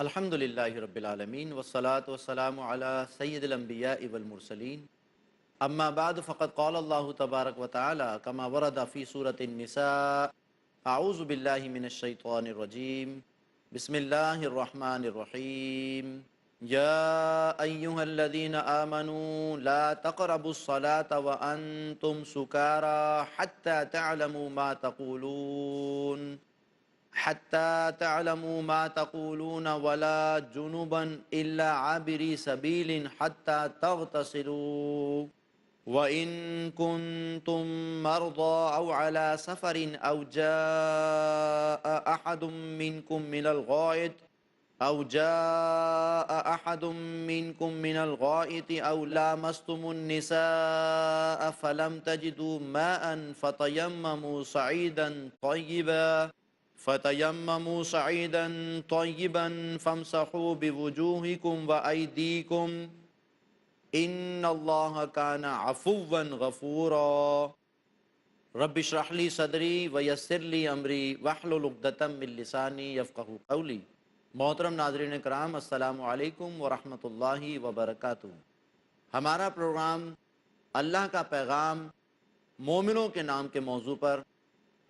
الحمد للہ رب العالمین والصلاة والسلام علی سید الانبیاء والمرسلین اما بعد فقد قال اللہ تبارک و تعالی کما ورد فی سورة النساء اعوذ باللہ من الشیطان الرجیم بسم اللہ الرحمن الرحیم یا ایہا الذین آمنوا لا تقربوا الصلاة وانتم سکارى حتی تعلموا ما تقولون حتى تعلموا ما تقولون ولا جنبا إلا عابري سبيل حتى تغتسلوا وإن كنتم مرضى أو على سفر أو جاء أحد منكم من الغائط أو لامستم النساء فلم تجدوا ماء فتيمموا صعيدا طيبا فامسحوا بوجوهكم وأيديكم إن الله كان عفوا غفورا رب اشرح لي صدري ويسر لي أمري واحلل عقدة من لساني يفقهوا قولي۔ محترم ناظرین کرام، السلام علیکم ورحمۃ اللہ وبرکاتہ۔ ہمارا پروگرام اللہ کا پیغام مومنوں کے نام کے موضوع پر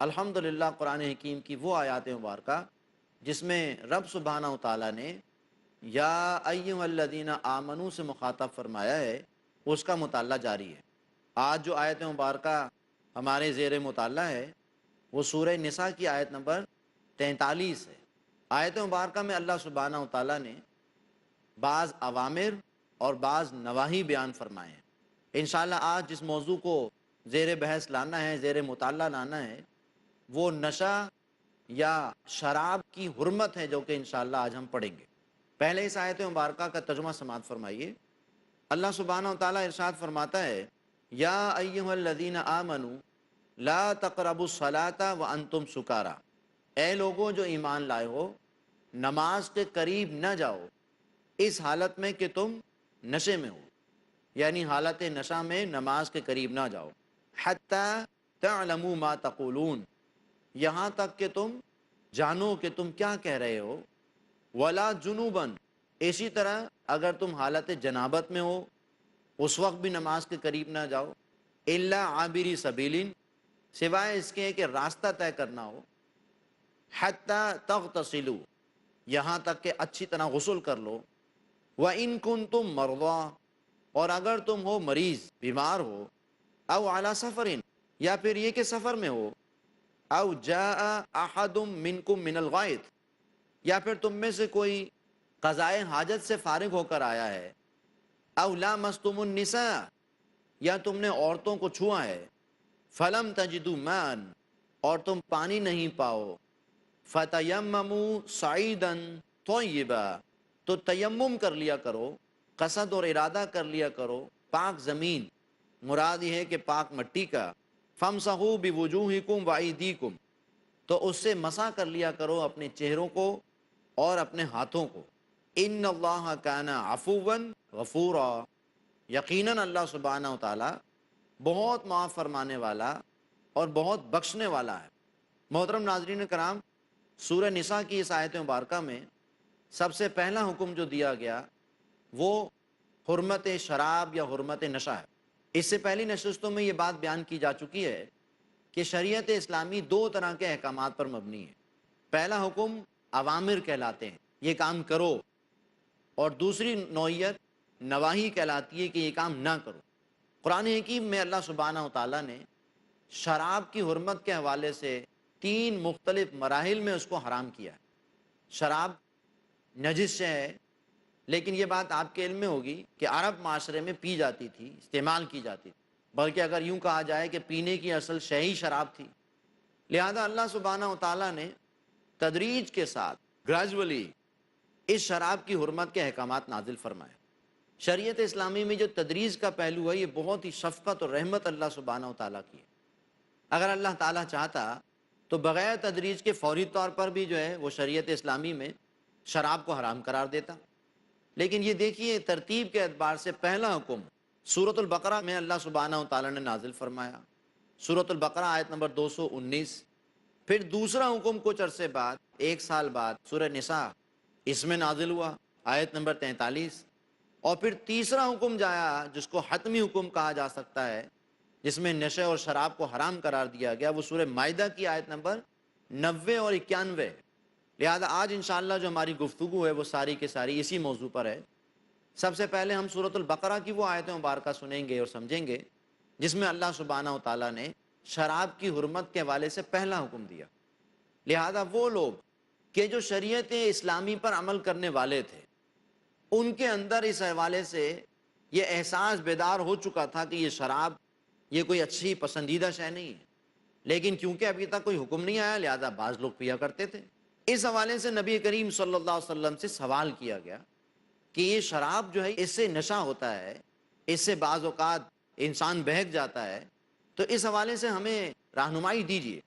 الحمدللہ قرآن حکیم کی وہ آیات مبارکہ جس میں رب سبحانہ و تعالیٰ نے یا ایھا الذین آمنو سے مخاطب فرمایا ہے، اس کا مطالعہ جاری ہے۔ آج جو آیت مبارکہ ہمارے زیر مطالعہ ہے وہ سورہ نساء کی آیت نمبر 43 ہے۔ آیت مبارکہ میں اللہ سبحانہ و تعالیٰ نے بعض اوامر اور بعض نواہی بیان فرمائے ہیں۔ انشاءاللہ آج جس موضوع کو زیر بحث لانا ہے، زیر مطالعہ لانا ہے، وہ نشہ یا شراب کی حرمت ہے، جو کہ انشاءاللہ آج ہم پڑھیں گے۔ پہلے اس آیت مبارکہ کا ترجمہ سماعت فرمائیے۔ اللہ سبحانہ و تعالیٰ ارشاد فرماتا ہے، یا ایھا الذین آمنوا لا تقربوا الصلاۃ وانتم سکارى، اے لوگو جو ایمان لائے ہو، نماز کے قریب نہ جاؤ اس حالت میں کہ تم نشے میں ہو، یعنی حالت نشہ میں نماز کے قریب نہ جاؤ۔ حتی تعلموا ما تقولون، یہاں تک کہ تم جانو کہ تم کیا کہہ رہے ہو۔ ولا جنوباً، اسی طرح اگر تم حالت جنابت میں ہو اس وقت بھی نماز کے قریب نہ جاؤ۔ الا عابری سبیل، سوائے اس کے کہ راستہ طے کرنا ہو۔ حتی تغتسلوا، یہاں تک کہ اچھی طرح غسل کر لو۔ وَإِن كُنتُم مَرْضَىٰ، اور اگر تم ہو مریض، بیمار ہو۔ او علی سفر، یا پھر یہ کہ سفر میں ہو۔ او جاء احد منکم من الغائط، یا پھر تم میں سے کوئی قضائے حاجت سے فارغ ہو کر آیا ہے۔ او لامستم النساء، یا تم نے عورتوں کو چھوا ہے۔ فلم تجدوا ماء، اور تم پانی نہیں پاؤ۔ فتیمموا صعیدا طیبا، تو تیمم کر لیا کرو، قصد اور ارادہ کر لیا کرو پاک زمین، مراد یہ ہے کہ پاک مٹی کا۔ فامسحوا بوجوہکم وایدیکم، تو اس سے مسح کر لیا کرو اپنے چہروں کو اور اپنے ہاتھوں کو۔ ان اللہ کان عفوا غفورا، یقیناً اللہ سبحانہ و تعالیٰ بہت معاف فرمانے والا اور بہت بخشنے والا ہے۔ محترم ناظرین کرام، سورہ نساء کی اس آیت مبارکہ میں سب سے پہلا حکم جو دیا گیا وہ حرمت شراب یا حرمت نشہ ہے۔ اس سے پہلی نشستوں میں یہ بات بیان کی جا چکی ہے کہ شریعت اسلامی دو طرح کے احکامات پر مبنی ہے۔ پہلا حکم اوامر کہلاتے ہیں، یہ کام کرو، اور دوسری نوعیت نواہی کہلاتی ہے کہ یہ کام نہ کرو۔ قرآن حکیم میں اللہ سبحانہ و تعالیٰ نے شراب کی حرمت کے حوالے سے 3 مختلف مراحل میں اس کو حرام کیا ہے۔ شراب نجس ہے، لیکن یہ بات آپ کے علم میں ہوگی کہ عرب معاشرے میں پی جاتی تھی، استعمال کی جاتی تھی، بلکہ اگر یوں کہا جائے کہ پینے کی اصل شے ہی شراب تھی۔ لہذا اللہ سبحانہ و تعالیٰ نے تدریج کے ساتھ گریجولی اس شراب کی حرمت کے احکامات نازل فرمائے۔ شریعت اسلامی میں جو تدریج کا پہلو ہے، یہ بہت ہی شفقت اور رحمت اللہ سبحانہ و تعالیٰ کی ہے۔ اگر اللہ تعالیٰ چاہتا تو بغیر تدریج کے فوری طور پر بھی جو ہے وہ شریعت اسلامی میں شراب کو حرام قرار دیتا۔ لیکن یہ دیکھیے ترتیب کے اعتبار سے پہلا حکم سورۃ البقرہ میں اللہ سبحانہ و تعالیٰ نے نازل فرمایا، سورۃ البقرہ آیت نمبر 219۔ پھر دوسرا حکم کچھ عرصے بعد، 1 سال بعد، سورہ نساء اس میں نازل ہوا آیت نمبر 43۔ اور پھر تیسرا حکم جایا جس کو حتمی حکم کہا جا سکتا ہے، جس میں نشے اور شراب کو حرام قرار دیا گیا، وہ سورہ مائدہ کی آیت نمبر 90 اور 91۔ لہذا آج انشاءاللہ جو ہماری گفتگو ہے وہ ساری کی ساری اسی موضوع پر ہے۔ سب سے پہلے ہم سورۃ البقرہ کی وہ آیت مبارکہ سنیں گے اور سمجھیں گے جس میں اللہ سبحانہ و تعالیٰ نے شراب کی حرمت کے حوالے سے پہلا حکم دیا۔ لہذا وہ لوگ کہ جو شریعت اسلامی پر عمل کرنے والے تھے، ان کے اندر اس حوالے سے یہ احساس بیدار ہو چکا تھا کہ یہ شراب یہ کوئی اچھی پسندیدہ شے نہیں ہے، لیکن کیونکہ ابھی تک کوئی حکم نہیں آیا لہذا بعض لوگ پیا کرتے تھے۔ اس حوالے سے نبی کریم صلی اللہ علیہ وسلم سے سوال کیا گیا کہ یہ شراب جو ہے اس سے نشہ ہوتا ہے، اس سے بعض اوقات انسان بہک جاتا ہے، تو اس حوالے سے ہمیں رہنمائی دیجیے۔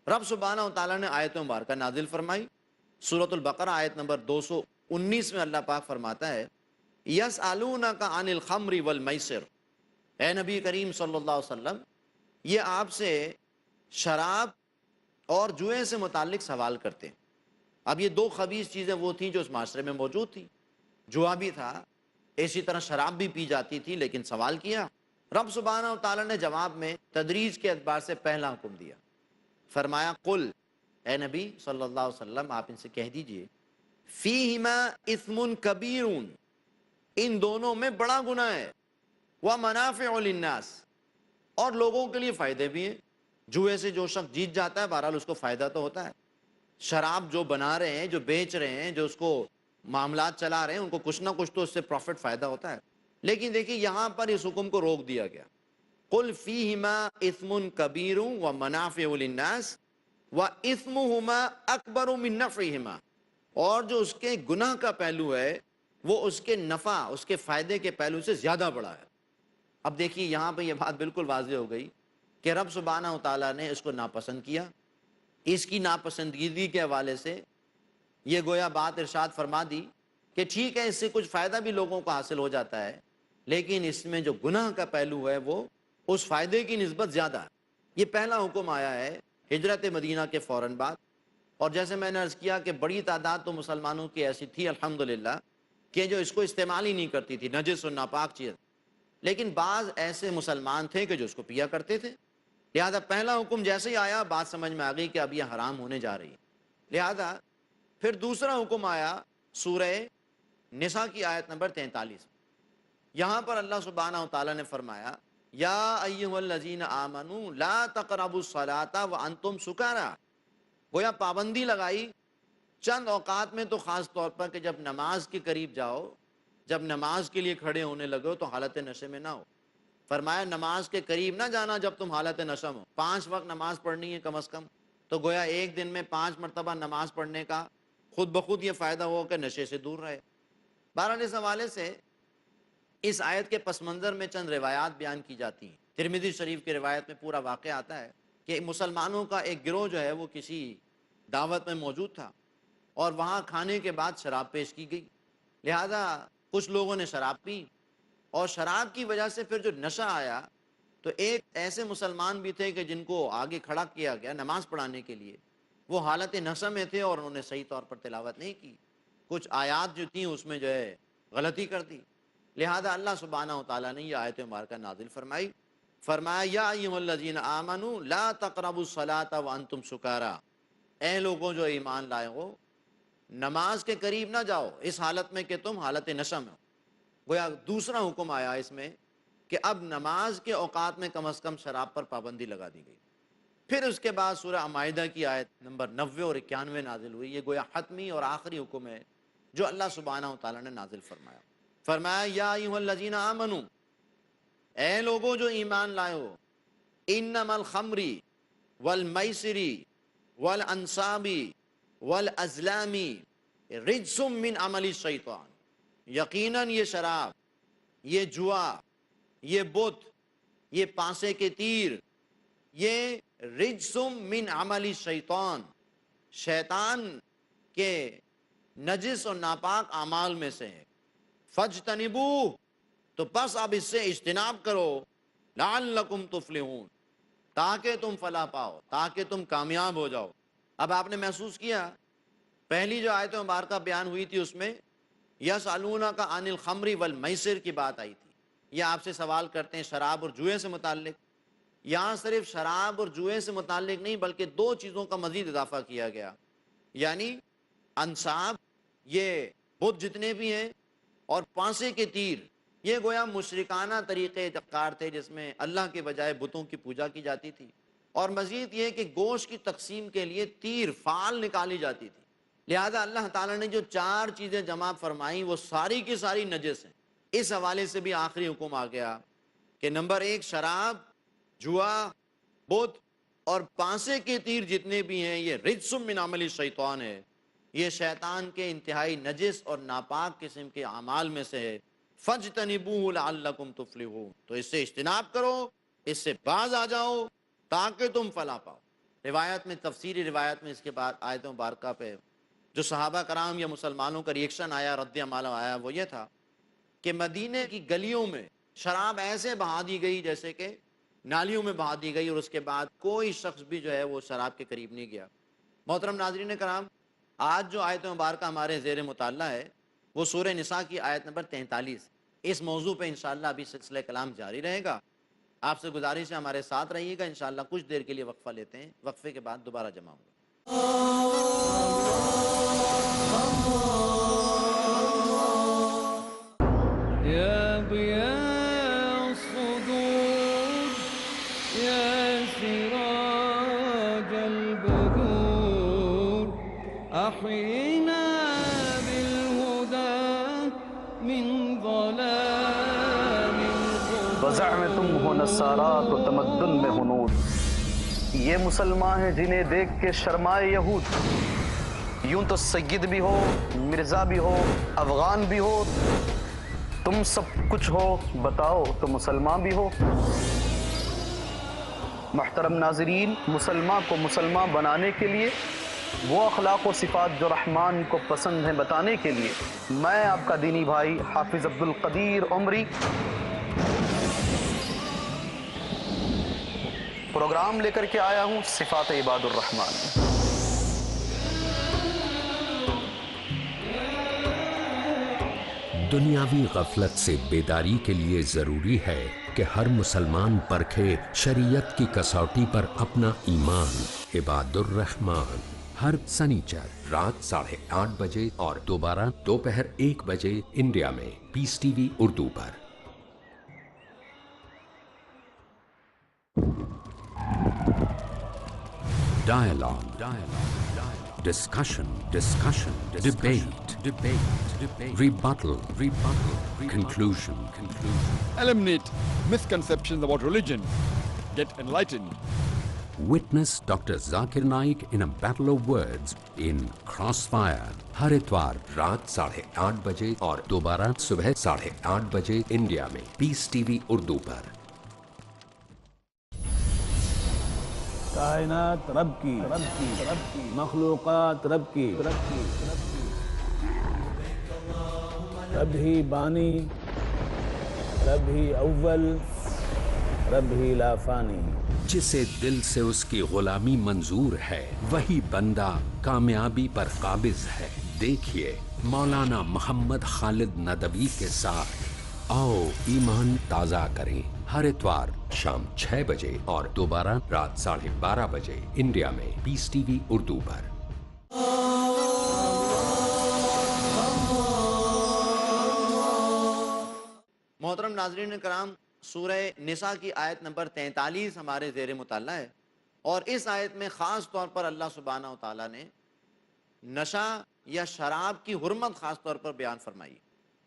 رب سبحانہ و تعالیٰ نے آیت مبارکہ نازل فرمائی۔ سورۃ البقرہ آیت نمبر 219 میں اللہ پاک فرماتا ہے یسألونک عن الخمر والمیسر، اے نبی کریم صلی اللہ علیہ وسلم یہ آپ سے شراب اور جوئے سے متعلق سوال کرتے ہیں۔ اب یہ دو خبیث چیزیں وہ تھیں جو اس معاشرے میں موجود تھیں، جوا بھی تھا، اسی طرح شراب بھی پی جاتی تھی، لیکن سوال کیا۔ رب سبحانہ و تعالیٰ نے جواب میں تدریج کے اعتبار سے پہلا حکم دیا، فرمایا قل، اے نبی صلی اللہ علیہ وسلم آپ ان سے کہہ دیجئے فیہما اثم کبیر، ان دونوں میں بڑا گناہ ہے، ومنافع للناس، اور لوگوں کے لیے فائدے بھی ہیں۔ جوئے سے جو شخص جیت جاتا ہے بہرحال اس کو فائدہ تو ہوتا ہے، شراب جو بنا رہے ہیں، جو بیچ رہے ہیں، جو اس کو معاملات چلا رہے ہیں، ان کو کچھ نہ کچھ تو اس سے پروفٹ فائدہ ہوتا ہے۔ لیکن دیکھیے یہاں پر اس حکم کو روک دیا گیا، قل فیہما اثم کبیر ومنافع للناس واثمہما اکبر من نفعہما، اور جو اس کے گناہ کا پہلو ہے وہ اس کے نفع، اس کے فائدے کے پہلو سے زیادہ بڑا ہے۔ اب دیکھیے یہاں پہ یہ بات بالکل واضح ہو گئی کہ رب سبحانہ و تعالیٰ نے اس کو ناپسند کیا۔ اس کی ناپسندگی کے حوالے سے یہ گویا بات ارشاد فرما دی کہ ٹھیک ہے اس سے کچھ فائدہ بھی لوگوں کو حاصل ہو جاتا ہے، لیکن اس میں جو گناہ کا پہلو ہے وہ اس فائدے کی نسبت زیادہ ہے۔ یہ پہلا حکم آیا ہے ہجرت مدینہ کے فوراً بعد، اور جیسے میں نے عرض کیا کہ بڑی تعداد تو مسلمانوں کی ایسی تھی الحمدللہ کہ جو اس کو استعمال ہی نہیں کرتی تھی، نجس اور ناپاک چیز، لیکن بعض ایسے مسلمان تھے کہ جو اس کو پیا کرتے تھے۔ لہذا پہلا حکم جیسے ہی آیا بات سمجھ میں آ گئی کہ اب یہ حرام ہونے جا رہی ہے۔ لہذا پھر دوسرا حکم آیا سورہ نساء کی آیت نمبر 43، یہاں پر اللہ سبحانہ و تعالیٰ نے فرمایا یا ایھا الذین آمنوا لا تقربوا الصلاۃ وانتم سکارا، گویا پابندی لگائی چند اوقات میں، تو خاص طور پر کہ جب نماز کے قریب جاؤ، جب نماز کے لیے کھڑے ہونے لگو تو حالت نشے میں نہ ہو۔ فرمایا نماز کے قریب نہ جانا جب تم حالت نشہ میں ہو۔ 5 وقت نماز پڑھنی ہے کم از کم، تو گویا ایک دن میں 5 مرتبہ نماز پڑھنے کا خود بخود یہ فائدہ ہو کہ نشے سے دور رہے۔ بہرحال اس حوالے سے اس آیت کے پس منظر میں چند روایات بیان کی جاتی ہیں۔ ترمذی شریف کی روایت میں پورا واقعہ آتا ہے کہ مسلمانوں کا ایک گروہ جو ہے وہ کسی دعوت میں موجود تھا، اور وہاں کھانے کے بعد شراب پیش کی گئی، لہذا کچھ لوگوں نے شراب پی، اور شراب کی وجہ سے پھر جو نشہ آیا تو ایک ایسے مسلمان بھی تھے کہ جن کو آگے کھڑا کیا گیا نماز پڑھانے کے لیے، وہ حالت نشہ میں تھے اور انہوں نے صحیح طور پر تلاوت نہیں کی، کچھ آیات جو تھیں اس میں جو ہے غلطی کر دی۔ لہذا اللہ سبحانہ و تعالیٰ نے یہ آیت مبارکہ نازل فرمائی، فرمایا یا ایھا الذین آمنوا لا تقربوا الصلاۃ وانتم سکارا، اے لوگوں جو ایمان لائے ہو نماز کے قریب نہ جاؤ اس حالت میں کہ تم حالت نشہ میں ہو۔ گویا دوسرا حکم آیا اس میں کہ اب نماز کے اوقات میں کم از کم شراب پر پابندی لگا دی گئی۔ پھر اس کے بعد سورہ مائدہ کی آیت نمبر 90 اور 91 نازل ہوئی۔ یہ گویا حتمی اور آخری حکم ہے جو اللہ سبحانہ و تعالیٰ نے نازل فرمایا۔ فرمایا یا ایھا الذین آمنوا، اے لوگوں جو ایمان لائے ہو، انما الخمر والمیسر والانصاب والازلام رجس من عمل الشیطان، یقیناً یہ شراب، یہ جوا، یہ بت، یہ پانسے کے تیر، یہ رجس من عمل الشیطان، شیطان کے نجس اور ناپاک اعمال میں سے ہے۔ فاجتنبوہ، تو بس اب اس سے اجتناب کرو، لعلکم تفلحون، تاکہ تم فلاح پاؤ، تاکہ تم کامیاب ہو جاؤ۔ اب آپ نے محسوس کیا پہلی جو آیت مبارکہ بیان ہوئی تھی اس میں یسألونک عن الخمر والمیسر کی بات آئی تھی، یہ آپ سے سوال کرتے ہیں شراب اور جوئے سے متعلق۔ یہاں صرف شراب اور جوئے سے متعلق نہیں بلکہ دو چیزوں کا مزید اضافہ کیا گیا، یعنی انصاب، یہ بت جتنے بھی ہیں، اور پانسے کے تیر، یہ گویا مشرکانہ طریقے کار تھے جس میں اللہ کے بجائے بتوں کی پوجا کی جاتی تھی، اور مزید یہ کہ گوشت کی تقسیم کے لیے تیر فال نکالی جاتی تھی۔ لہذا اللہ تعالیٰ نے جو چار چیزیں جمع فرمائیں وہ ساری کی ساری نجس ہیں۔ اس حوالے سے بھی آخری حکم آ گیا کہ نمبر ایک، شراب، جوا، بت اور پانسے کے تیر جتنے بھی ہیں یہ رجس من عمل الشیطان ہے، یہ شیطان کے انتہائی نجس اور ناپاک قسم کے اعمال میں سے ہے۔ فَاجْتَنِبُوهُ لَعَلَّكُمْ تُفْلِحُونَ، تو اس سے اجتناب کرو، اس سے باز آ جاؤ تاکہ تم فلاح پاؤ۔ روایت میں، تفسیری روایت میں اس کے بعد آیت مبارکہ پہ جو صحابہ کرام یا مسلمانوں کا ریئیکشن آیا، رد عمل آیا، وہ یہ تھا کہ مدینے کی گلیوں میں شراب ایسے بہا دی گئی جیسے کہ نالیوں میں بہا دی گئی، اور اس کے بعد کوئی شخص بھی جو ہے وہ شراب کے قریب نہیں گیا۔ محترم ناظرین کرام، آج جو آیت مبارکہ ہمارے زیر مطالعہ ہے وہ سورہ نساء کی آیت نمبر 43۔ اس موضوع پہ انشاءاللہ ابھی سلسلہ کلام جاری رہے گا۔ آپ سے گزارش ہے ہمارے ساتھ رہیے گا، انشاءاللہ کچھ دیر کے لیے وقفہ لیتے ہیں، وقفے کے بعد دوبارہ جمع ہوں گا۔ يا ضياء الصدور يا سراج البدور أحينا بالهدى من ظلام القبور وزعمتم ہو نصارات و تمدن میں ہنود، یہ مسلمان ہیں جنہیں دیکھ کے شرمائے یہود۔ یوں تو سید بھی ہو، مرزا بھی ہو، افغان بھی ہو، تم سب کچھ ہو، بتاؤ تو مسلمان بھی ہو۔ محترم ناظرین، مسلمان کو مسلمان بنانے کے لیے وہ اخلاق و صفات جو رحمان کو پسند ہیں بتانے کے لیے میں آپ کا دینی بھائی حافظ عبدالقدیر عمری پروگرام لے کر کے آیا ہوں صفات عباد الرحمن۔ دنیاوی غفلت سے بیداری کے لیے ضروری ہے کہ ہر مسلمان پرکھے شریعت کی کسوٹی پر اپنا ایمان۔ عباد الرحمن ہر سنیچر رات 8:30 بجے اور دوبارہ دوپہر 1 بجے انڈیا میں پیس T V Urdu per. Dialogue, discussion, debate, rebuttal, conclusion. Eliminate misconceptions about religion. Get enlightened. Witness Dr. Zakir Naik in a battle of words in Crossfire. ہر اتوار رات 8:30 بجے اور دوبارہ صبح 8:30 بجے انڈیا میں پیس ٹی وی اردو پر۔ کائنات رب کی، مخلوقات رب کی، رب ہی بانی، رب ہی اول، رب ہی لا فانی۔ جسے دل سے اس کی غلامی منظور ہے وہی بندہ کامیابی پر قابض ہے۔ دیکھیے مولانا محمد خالد ندوی کے ساتھ آؤ ایمان تازہ کریں، ہر اتوار شام 6 بجے اور دوبارہ رات 12:30 بجے انڈیا میں پیس ٹی وی اردو پر۔ محترم ناظرین کرام، سورہ نساء کی آیت نمبر 43 ہمارے زیر مطالعہ ہے، اور اس آیت میں خاص طور پر اللہ سبحانہ و تعالیٰ نے نشہ یا شراب کی حرمت خاص طور پر بیان فرمائی۔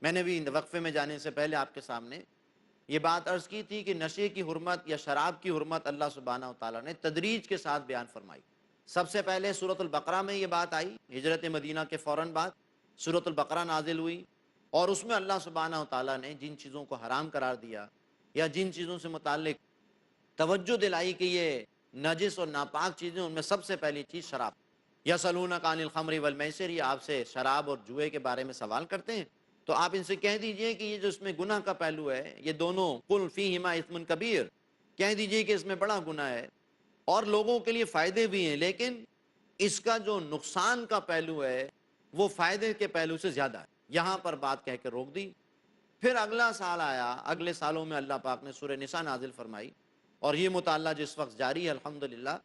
میں نے بھی وقفے میں جانے سے پہلے آپ کے سامنے یہ بات عرض کی تھی کہ نشے کی حرمت یا شراب کی حرمت اللہ سبحانہ و تعالیٰ نے تدریج کے ساتھ بیان فرمائی۔ سب سے پہلے سورۃ البقرہ میں یہ بات آئی، ہجرت مدینہ کے فوراً بعد سورۃ البقرہ نازل ہوئی، اور اس میں اللہ سبحانہ و تعالیٰ نے جن چیزوں کو حرام قرار دیا یا جن چیزوں سے متعلق توجہ دلائی کہ یہ نجس اور ناپاک چیزیں، ان میں سب سے پہلی چیز شراب۔ یسألونک عن الخمر والمیسر، یہ آپ سے شراب اور جوئے کے بارے میں سوال کرتے ہیں تو آپ ان سے کہہ دیجئے کہ یہ جو اس میں گناہ کا پہلو ہے، یہ دونوں قل فیہما اثم کبیر، کہہ دیجئے کہ اس میں بڑا گناہ ہے اور لوگوں کے لیے فائدے بھی ہیں، لیکن اس کا جو نقصان کا پہلو ہے وہ فائدے کے پہلو سے زیادہ ہے. یہاں پر بات کہہ کے روک دی. پھر اگلا سال آیا، اگلے سالوں میں اللہ پاک نے سورہ نساء نازل فرمائی، اور یہ مطالعہ جس وقت جاری ہے الحمدللہ،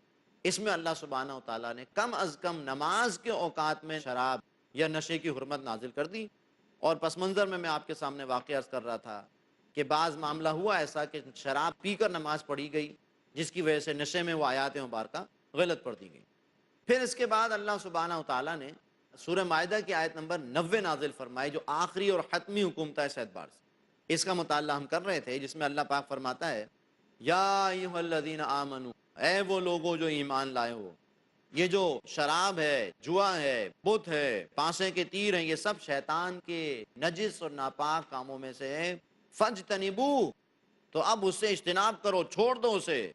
اس میں اللہ سبحانہ و تعالیٰ نے کم از کم نماز کے اوقات میں شراب یا نشے کی حرمت نازل کر دی. اور پس منظر میں آپ کے سامنے واقعہ عرض کر رہا تھا کہ بعض معاملہ ہوا ایسا کہ شراب پی کر نماز پڑھی گئی، جس کی وجہ سے نشے میں وہ آیات مبارکہ غلط پڑھ دی گئی. پھر اس کے بعد اللہ سبحانہ و تعالیٰ نے سورہ مائدہ کی آیت نمبر 90 نازل فرمائی، جو آخری اور حتمی حکومت ہے اس اعتبار سے. اس کا مطالعہ ہم کر رہے تھے، جس میں اللہ پاک فرماتا ہے یا ایھا الذین آمنو، اے وہ لوگوں جو ایمان لائے ہو، یہ جو شراب ہے، جوا ہے، بت ہے، پانسے کے تیر ہیں، یہ سب شیطان کے نجس اور ناپاک کاموں میں سے ہے. فاجتنبوہ، تو اب اس سے اجتناب کرو، چھوڑ دو اسے.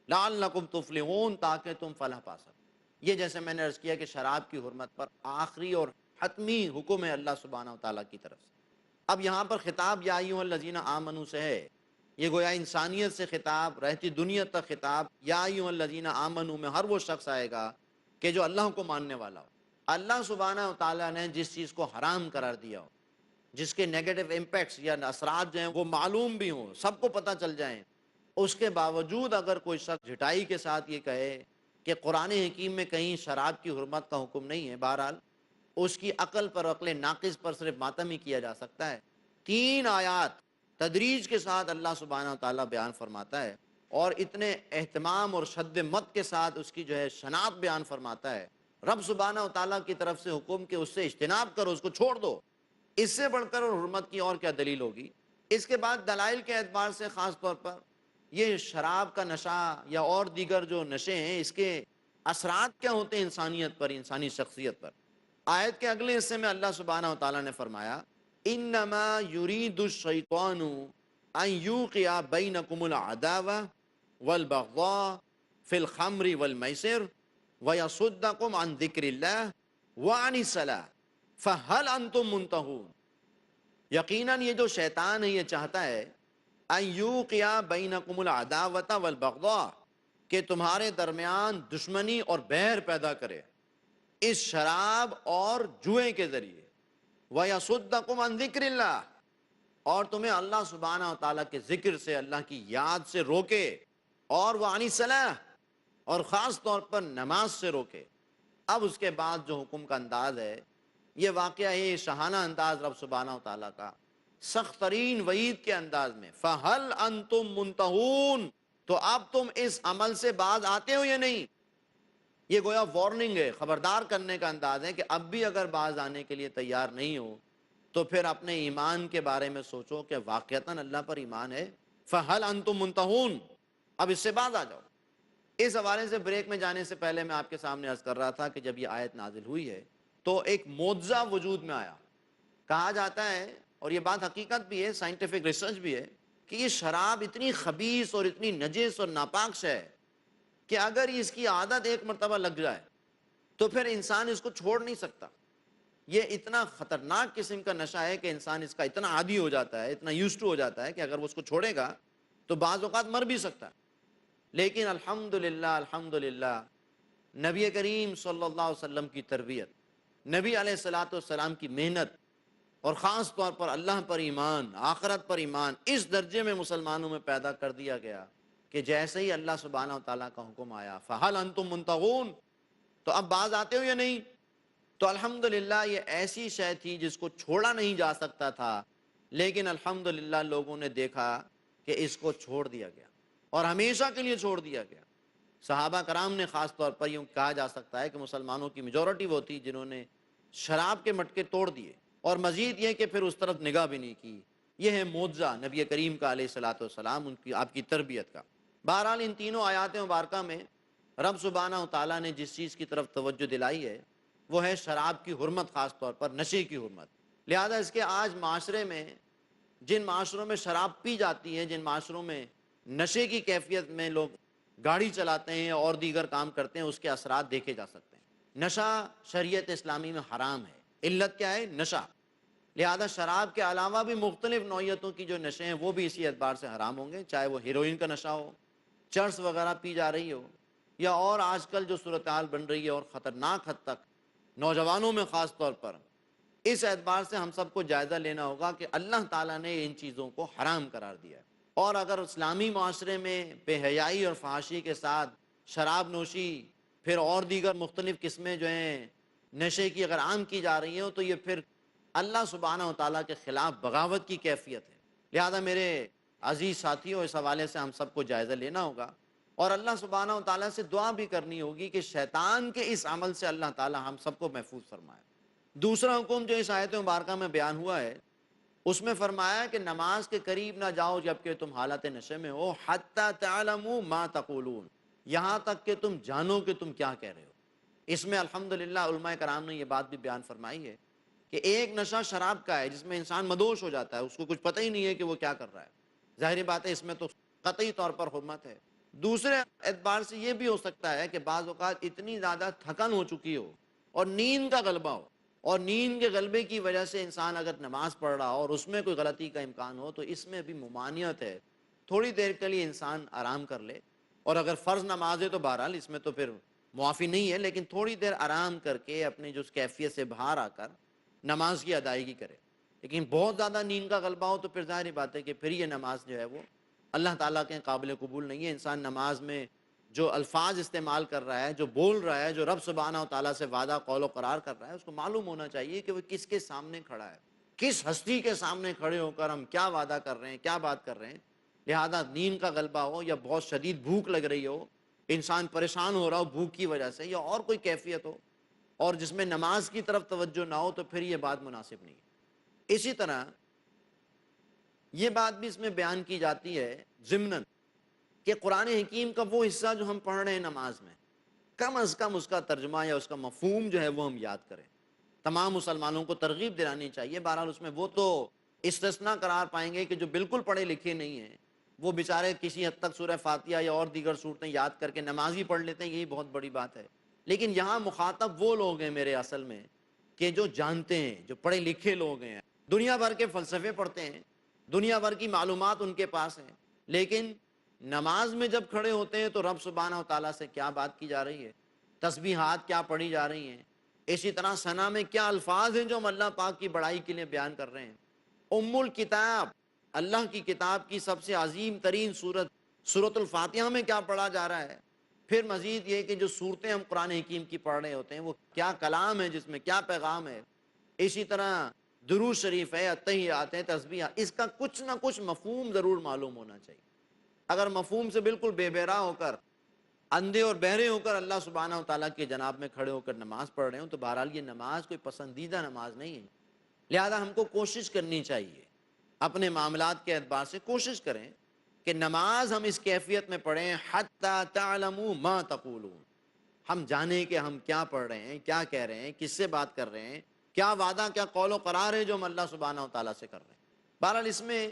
لعلکم تفلحون، تاکہ تم فلاح پا سکو. یہ جیسے میں نے عرض کیا کہ شراب کی حرمت پر آخری اور حتمی حکم ہے اللہ سبحانہ و تعالیٰ کی طرف سے. اب یہاں پر خطاب یا ایھا الذین آمنو سے ہے، یہ گویا انسانیت سے خطاب، رہتی دنیا تک خطاب. یا ایھا الذین آمنو میں ہر وہ شخص آئے گا کہ جو اللہ کو ماننے والا ہو. اللہ سبحانہ و تعالیٰ نے جس چیز کو حرام قرار دیا ہو، جس کے نیگیٹو امپیکٹس یا اثرات جو ہیں وہ معلوم بھی ہوں، سب کو پتہ چل جائیں، اس کے باوجود اگر کوئی شخص جھٹائی کے ساتھ یہ کہے کہ قرآن حکیم میں کہیں شراب کی حرمت کا حکم نہیں ہے، بہرحال اس کی عقل پر، عقل ناقص پر صرف ماتم ہی کیا جا سکتا ہے. 3 آیات تدریج کے ساتھ اللہ سبحانہ و تعالیٰ بیان فرماتا ہے، اور اتنے اہتمام اور شد مت کے ساتھ اس کی جو ہے شناخت بیان فرماتا ہے. رب سبحانہ و تعالیٰ کی طرف سے حکم کہ اس سے اجتناب کرو، اس کو چھوڑ دو. اس سے بڑھ کر اور حرمت کی اور کیا دلیل ہوگی؟ اس کے بعد دلائل کے اعتبار سے خاص طور پر یہ شراب کا نشہ یا اور دیگر جو نشے ہیں، اس کے اثرات کیا ہوتے ہیں انسانیت پر، انسانی شخصیت پر. آیت کے اگلے حصے میں اللہ سبحانہ و تعالیٰ نے فرمایا انما یرید الشیطان ان یوقع بینکم العداوہ والبغضاء فی الخمر والمیسر ویصدکم عن ذکر اللہ وعن الصلاۃ فہل انتم منتہون. یقیناً یہ جو شیطان ہے یہ چاہتا ہے ان یوقع بینکم العداوۃ والبغضاء، کہ تمہارے درمیان دشمنی اور بیر پیدا کرے اس شراب اور جوئے کے ذریعے. وَيَصُدَّكُمْ عَنْ ذِكْرِ اللَّهِ، اور تمہیں اللہ سبحانہ و تعالیٰ کے ذکر سے، اللہ کی یاد سے روکے، اور وَعَنِ الصَّلَاةِ، اور خاص طور پر نماز سے روکے. اب اس کے بعد جو حکم کا انداز ہے یہ واقعہ ہے شاہانہ انداز رب سبحانہ و تعالیٰ کا، سخت ترین وعید کے انداز میں. فَهَلْ أَنْتُمْ مُنْتَهُونَ، تو اب تم اس عمل سے باز آتے ہو یا نہیں؟ یہ گویا وارننگ ہے، خبردار کرنے کا انداز ہے کہ اب بھی اگر باز آنے کے لیے تیار نہیں ہو تو پھر اپنے ایمان کے بارے میں سوچو کہ واقعتاً اللہ پر ایمان ہے. فَهَلْ أَنْتُمْ مُنْتَهُونَ، اب اس سے باز آ جاؤ. اس حوالے سے بریک میں جانے سے پہلے میں آپ کے سامنے عرض کر رہا تھا کہ جب یہ آیت نازل ہوئی ہے تو ایک معجزہ وجود میں آیا. کہا جاتا ہے، اور یہ بات حقیقت بھی ہے، سائنٹیفک ریسرچ بھی ہے، کہ یہ شراب اتنی خبیث اور اتنی نجس اور ناپاک شے ہے کہ اگر اس کی عادت ایک مرتبہ لگ جائے تو پھر انسان اس کو چھوڑ نہیں سکتا. یہ اتنا خطرناک قسم کا نشہ ہے کہ انسان اس کا اتنا عادی ہو جاتا ہے، اتنا یوزڈ ہو جاتا ہے کہ اگر وہ اس کو چھوڑے گا تو بعض اوقات مر بھی سکتا ہے. لیکن الحمدللہ الحمدللہ نبی کریم صلی اللہ علیہ وسلم کی تربیت، نبی علیہ الصلوۃ والسلام کی محنت، اور خاص طور پر اللہ پر ایمان، آخرت پر ایمان اس درجے میں مسلمانوں میں پیدا کر دیا گیا کہ جیسے ہی اللہ سبحانہ و تعالیٰ کا حکم آیا فَهَلْ أَنْتُمْ مُنْتَهُونَ، تو اب باز آتے ہو یا نہیں؟ تو الحمدللہ یہ ایسی شے تھی جس کو چھوڑا نہیں جا سکتا تھا، لیکن الحمدللہ لوگوں نے دیکھا کہ اس کو چھوڑ دیا گیا اور ہمیشہ کے لیے چھوڑ دیا گیا. صحابہ کرام نے خاص طور پر یوں کہا جا سکتا ہے کہ مسلمانوں کی میجورٹی وہ تھی جنہوں نے شراب کے مٹکے توڑ دیے، اور مزید یہ کہ پھر اس طرف نگاہ بھی نہیں کی. یہ ہے معجزہ نبی کریم کا علیہ الصلوۃ والسلام، ان کی آپ کی تربیت کا. بہرحال ان تینوں آیات مبارکہ میں رب سبحانہ و تعالیٰ نے جس چیز کی طرف توجہ دلائی ہے وہ ہے شراب کی حرمت، خاص طور پر نشے کی حرمت. لہذا اس کے آج معاشرے میں، جن معاشروں میں شراب پی جاتی ہے، جن معاشروں میں نشے کی کیفیت میں لوگ گاڑی چلاتے ہیں اور دیگر کام کرتے ہیں، اس کے اثرات دیکھے جا سکتے ہیں. نشہ شریعت اسلامی میں حرام ہے. علت کیا ہے؟ نشہ. لہذا شراب کے علاوہ بھی مختلف نوعیتوں کی جو نشے ہیں وہ بھی اسی اعتبار سے حرام ہوں گے، چاہے وہ ہیروئن کا نشہ ہو، چرس وغیرہ پی جا رہی ہو، یا اور آج کل جو صورتحال بن رہی ہے اور خطرناک حد تک نوجوانوں میں خاص طور پر، اس اعتبار سے ہم سب کو جائزہ لینا ہوگا کہ اللہ تعالیٰ نے ان چیزوں کو حرام قرار دیا ہے، اور اگر اسلامی معاشرے میں بے حیائی اور فحاشی کے ساتھ شراب نوشی پھر اور دیگر مختلف قسمیں جو ہیں نشے کی اگر عام کی جا رہی ہیں تو یہ پھر اللہ سبحانہ و تعالیٰ کے خلاف بغاوت کی کیفیت ہے۔ لہذا میرے عزیز ساتھیوں، اس حوالے سے ہم سب کو جائزہ لینا ہوگا اور اللہ سبحانہ و تعالیٰ سے دعا بھی کرنی ہوگی کہ شیطان کے اس عمل سے اللہ تعالیٰ ہم سب کو محفوظ فرمائے۔ دوسرا حکم جو اس آیت مبارکہ میں بیان ہوا ہے، اس میں فرمایا کہ نماز کے قریب نہ جاؤ جبکہ تم حالت نشے میں ہو، حتی تعلموا ما تقولون، یہاں تک کہ تم جانو کہ تم کیا کہہ رہے ہو۔ اس میں الحمدللہ علماء کرام نے یہ بات بھی بیان فرمائی ہے کہ ایک نشہ شراب کا ہے جس میں انسان مدوش ہو جاتا ہے، اس کو کچھ پتہ ہی نہیں ہے کہ وہ کیا کر رہا ہے، ظاہری بات ہے اس میں تو قطعی طور پر حرمت ہے۔ دوسرے اعتبار سے یہ بھی ہو سکتا ہے کہ بعض اوقات اتنی زیادہ تھکن ہو چکی ہو اور نیند کا غلبہ ہو، اور نیند کے غلبے کی وجہ سے انسان اگر نماز پڑھ رہا ہو اور اس میں کوئی غلطی کا امکان ہو تو اس میں بھی ممانعت ہے، تھوڑی دیر کے لیے انسان آرام کر لے، اور اگر فرض نماز ہے تو بہرحال اس میں تو پھر معافی نہیں ہے، لیکن تھوڑی دیر آرام کر کے اپنی جو کیفیت سے باہر آ کر نماز کی ادائیگی کرے۔ لیکن بہت زیادہ نیند کا غلبہ ہو تو پھر ظاہری بات ہے کہ پھر یہ نماز جو ہے وہ اللہ تعالیٰ کے قابل قبول نہیں ہے۔ انسان نماز میں جو الفاظ استعمال کر رہا ہے، جو بول رہا ہے، جو رب سبحانہ و تعالیٰ سے وعدہ قول و قرار کر رہا ہے، اس کو معلوم ہونا چاہیے کہ وہ کس کے سامنے کھڑا ہے، کس ہستی کے سامنے کھڑے ہو کر ہم کیا وعدہ کر رہے ہیں، کیا بات کر رہے ہیں۔ لہذا نیند کا غلبہ ہو یا بہت شدید بھوک لگ رہی ہو، انسان پریشان ہو رہا ہو بھوک کی وجہ سے، یا اور کوئی کیفیت ہو اور جس میں نماز کی طرف توجہ نہ ہو، تو پھر یہ بات مناسب نہیں ہے۔ اسی طرح یہ بات بھی اس میں بیان کی جاتی ہے ضمناً کہ قرآن حکیم کا وہ حصہ جو ہم پڑھ رہے ہیں نماز میں، کم از کم اس کا ترجمہ یا اس کا مفہوم جو ہے وہ ہم یاد کریں۔ تمام مسلمانوں کو ترغیب دلانی چاہیے۔ بہرحال اس میں وہ تو استثناء قرار پائیں گے کہ جو بالکل پڑھے لکھے نہیں ہیں، وہ بیچارے کسی حد تک سورہ فاتحہ یا اور دیگر صورتیں یاد کر کے نماز ہی پڑھ لیتے ہیں، یہی بہت بڑی بات ہے۔ لیکن یہاں مخاطب وہ لوگ ہیں میرے اصل میں کہ جو جانتے ہیں، جو پڑھے لکھے لوگ ہیں، دنیا بھر کے فلسفے پڑھتے ہیں، دنیا بھر کی معلومات ان کے پاس ہیں، لیکن نماز میں جب کھڑے ہوتے ہیں تو رب سبحانہ و تعالیٰ سے کیا بات کی جا رہی ہے، تسبیحات کیا پڑھی جا رہی ہیں، اسی طرح ثنا میں کیا الفاظ ہیں جو ہم اللہ پاک کی بڑائی کے لیے بیان کر رہے ہیں۔ ام الکتاب، اللہ کی کتاب کی سب سے عظیم ترین سورت، سورۃ الفاتحہ میں کیا پڑھا جا رہا ہے۔ پھر مزید یہ کہ جو صورتیں ہم قرآن حکیم کی پڑھ رہے ہوتے ہیں وہ کیا کلام ہے، جس میں کیا پیغام ہے۔ اسی طرح درود شریف ہے، اتحیات ہے، تسبیحات، اس کا کچھ نہ کچھ مفہوم ضرور معلوم ہونا چاہیے۔ اگر مفہوم سے بالکل بے بہرا ہو کر، اندھے اور بہرے ہو کر اللہ سبحانہ و تعالیٰ کے جناب میں کھڑے ہو کر نماز پڑھ رہے ہوں تو بہرحال یہ نماز کوئی پسندیدہ نماز نہیں ہے۔ لہذا ہم کو کوشش کرنی چاہیے، اپنے معاملات کے اعتبار سے کوشش کریں کہ نماز ہم اس کیفیت میں پڑھیں حتی تعلموا ما تقولون، ہم جانیں کہ ہم کیا پڑھ رہے ہیں، کیا کہہ رہے ہیں، کس سے بات کر رہے ہیں، کیا وعدہ، کیا قول و قرار ہے جو ہم اللہ سبحانہ و تعالیٰ سے کر رہے ہیں۔ بہرحال اس میں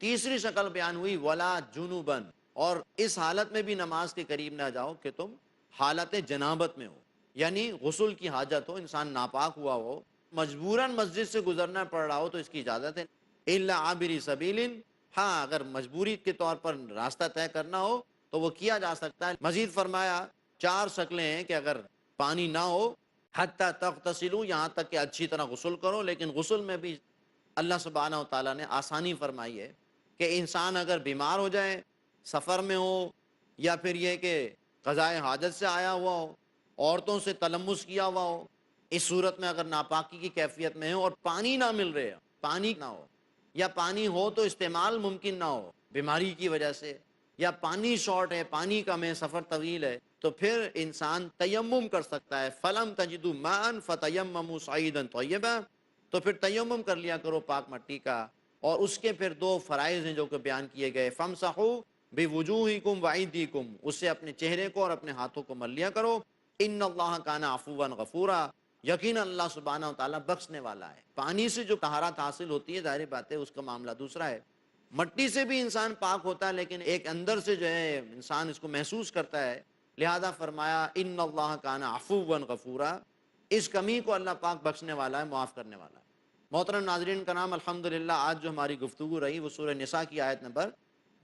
تیسری شکل بیان ہوئی ولا جنوبن، اور اس حالت میں بھی نماز کے قریب نہ جاؤ کہ تم حالت جنابت میں ہو، یعنی غسل کی حاجت ہو، انسان ناپاک ہوا ہو، مجبوراً مسجد سے گزرنا پڑ رہا ہو تو اس کی اجازت ہے۔ الا عابری سبیل، ہاں اگر مجبوری کے طور پر راستہ طے کرنا ہو تو وہ کیا جا سکتا ہے۔ مزید فرمایا 4 شکلیں ہیں کہ اگر پانی نہ ہو حتی تغتسلوا، یہاں تک کہ اچھی طرح غسل کرو، لیکن غسل میں بھی اللہ سبحانہ و تعالیٰ نے آسانی فرمائی ہے کہ انسان اگر بیمار ہو جائے، سفر میں ہو، یا پھر یہ کہ قضائے حاجت سے آیا ہوا ہو، عورتوں سے تلمس کیا ہوا ہو، اس صورت میں اگر ناپاکی کی کیفیت میں ہو اور پانی نہ مل رہے، پانی نہ ہو، یا پانی ہو تو استعمال ممکن نہ ہو بیماری کی وجہ سے، یا پانی شارٹ ہے، پانی کم ہے، سفر طویل ہے، تو پھر انسان تیمم کر سکتا ہے۔ فلم تجدوا ماء فتیمموا صعیدا طیبا، تو پھر تیمم کر لیا کرو پاک مٹی کا۔ اور اس کے پھر 2 فرائض ہیں جو کہ بیان کیے گئے، فامسحوا بوجوہکم وایدیکم، اس سے اپنے چہرے کو اور اپنے ہاتھوں کو مل لیا کرو۔ ان اللہ کان عفوا غفورا، یقینا اللہ سبحانہ و تعالیٰ بخشنے والا ہے۔ پانی سے جو طہارت حاصل ہوتی ہے ظاہر بات ہے اس کا معاملہ دوسرا ہے، مٹی سے بھی انسان پاک ہوتا ہے لیکن ایک اندر سے جو ہے انسان اس کو محسوس کرتا ہے۔ لہذا فرمایا ان اللہ کان عفوا غفورا، اس کمی کو اللہ پاک بخشنے والا ہے، معاف کرنے والا ہے۔ محترم ناظرین کرام، الحمدللہ آج جو ہماری گفتگو رہی وہ سورہ نساء کی آیت نمبر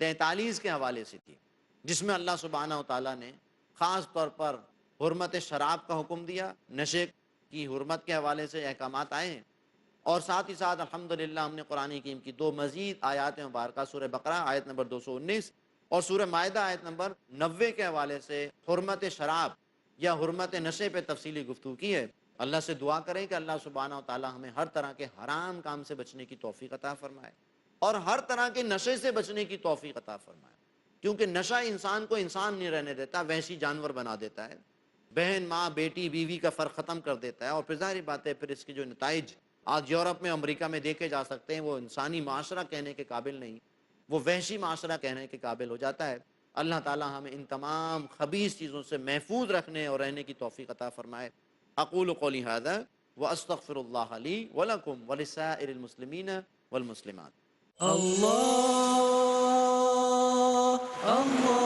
43 کے حوالے سے تھی، جس میں اللہ سبحانہ و تعالیٰ نے خاص طور پر حرمت شراب کا حکم دیا، نشے کی حرمت کے حوالے سے احکامات آئے ہیں، اور ساتھ ہی ساتھ الحمدللہ ہم نے قرآن حکیم کی 2 مزید آیات مبارکہ سورہ بقرہ آیت نمبر 219 اور سورہ مائدہ آیت نمبر 90 کے حوالے سے حرمت شراب یا حرمت نشے پہ تفصیلی گفتگو کی ہے۔ اللہ سے دعا کریں کہ اللہ سبحانہ و تعالی ہمیں ہر طرح کے حرام کام سے بچنے کی توفیق عطا فرمائے اور ہر طرح کے نشے سے بچنے کی توفیق عطا فرمائے، کیونکہ نشہ انسان کو انسان نہیں رہنے دیتا، وحشی جانور بنا دیتا ہے، بہن ماں بیٹی بیوی کا فرق ختم کر دیتا ہے، اور پھر ظاہری بات ہے پھر اس کے جو نتائج آج یورپ میں امریکہ میں دیکھے جا سکتے ہیں وہ انسانی معاشرہ کہنے کے قابل نہیں، وہ وحشی معاشرہ کہنے کے قابل ہو جاتا ہے۔ اللہ تعالی ہمیں ان تمام خبیث چیزوں سے محفوظ رکھنے اور رہنے کی توفیق عطا فرمائے۔ اقول قولی ھذا واستغفر اللہ لی ولکم ولسائر المسلمین والمسلمات۔ اللہ اللہ